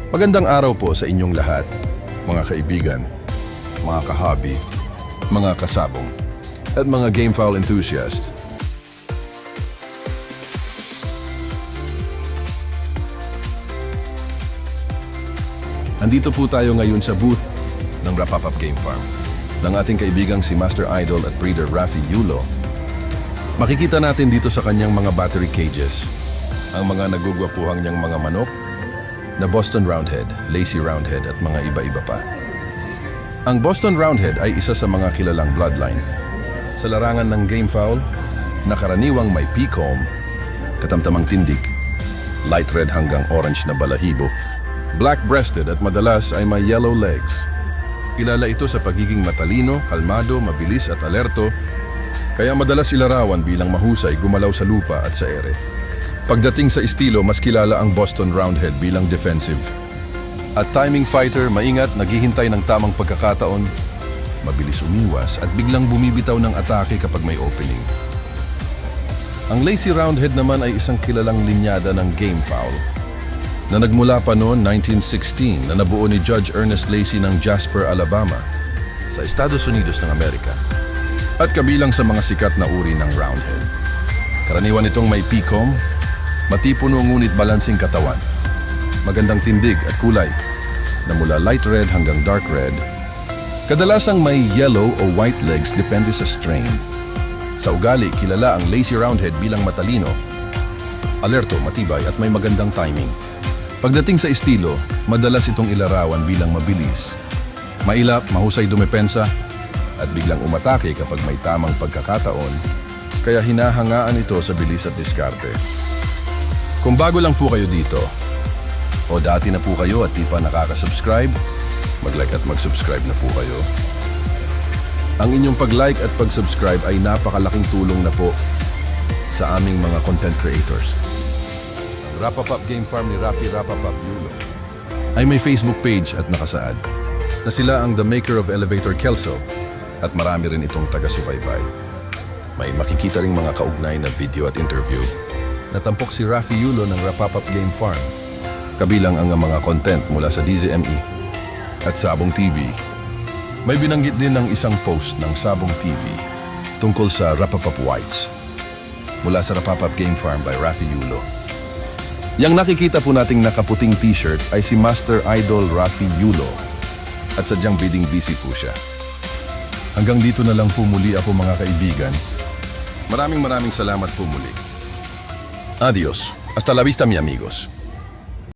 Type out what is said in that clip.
Magandang araw po sa inyong lahat, mga kaibigan, mga ka-hobby, mga kasabong, at mga GameFowl enthusiast. Andito po tayo ngayon sa booth ng Rapapap Game Farm ng ating kaibigang si Master Idol at breeder Rafi Yulo. Makikita natin dito sa kanyang mga battery cages ang mga nagugwapuhang niyang mga manok na Boston Roundhead, Lazy Roundhead at mga iba-iba pa. Ang Boston Roundhead ay isa sa mga kilalang bloodline sa larangan ng gamefowl na karaniwang may peacock, katamtamang tindig, light red hanggang orange na balahibo, black-breasted at madalas ay may yellow legs. Kilala ito sa pagiging matalino, kalmado, mabilis at alerto, kaya madalas ilarawan bilang mahusay gumalaw sa lupa at sa ere. Pagdating sa estilo, mas kilala ang Boston Roundhead bilang defensive. At timing fighter, maingat, naghihintay ng tamang pagkakataon, mabilis umiwas at biglang bumibitaw ng atake kapag may opening. Ang Lazy Roundhead naman ay isang kilalang linyada ng gamefowl na nagmula pa noon 1916 na nabuo ni Judge Ernest Lacy ng Jasper, Alabama sa Estados Unidos ng Amerika at kabilang sa mga sikat na uri ng Roundhead. Karaniwan itong may peacock, matipuno ngunit balansing katawan, magandang tindig at kulay na mula light red hanggang dark red. Kadalasang may yellow o white legs depende sa strain. Sa ugali, kilala ang Lazy Roundhead bilang matalino, alerto, matibay at may magandang timing. Pagdating sa estilo, madalas itong ilarawan bilang mabilis, mailap, mahusay dumepensa at biglang umatake kapag may tamang pagkakataon, kaya hinahangaan ito sa bilis at diskarte. Kung bago lang po kayo dito, o dati na po kayo at di pa nakaka-subscribe, mag-like at mag-subscribe na po kayo. Ang inyong pag-like at pag-subscribe ay napakalaking tulong na po sa aming mga content creators. Ang Rapapap Game Farm ni Rafi Rapapap Yulo ay may Facebook page at nakasaad na sila ang The Maker of Elevator Kelso at marami rin itong taga-subaybay. May makikita ring mga kaugnay na video at interview. Natampok si Rafi Yulo ng Rapapap Game Farm. Kabilang ang mga content mula sa DZME at Sabong TV. May binanggit din ng isang post ng Sabong TV tungkol sa Rapapap Whites mula sa Rapapap Game Farm by Rafi Yulo. Yang nakikita po nating nakaputing t-shirt ay si Master Idol Rafi Yulo at sadyang bidding busy po siya. Hanggang dito na lang po muli ako mga kaibigan. Maraming salamat po muli. Adios. Hasta la vista, mi amigos.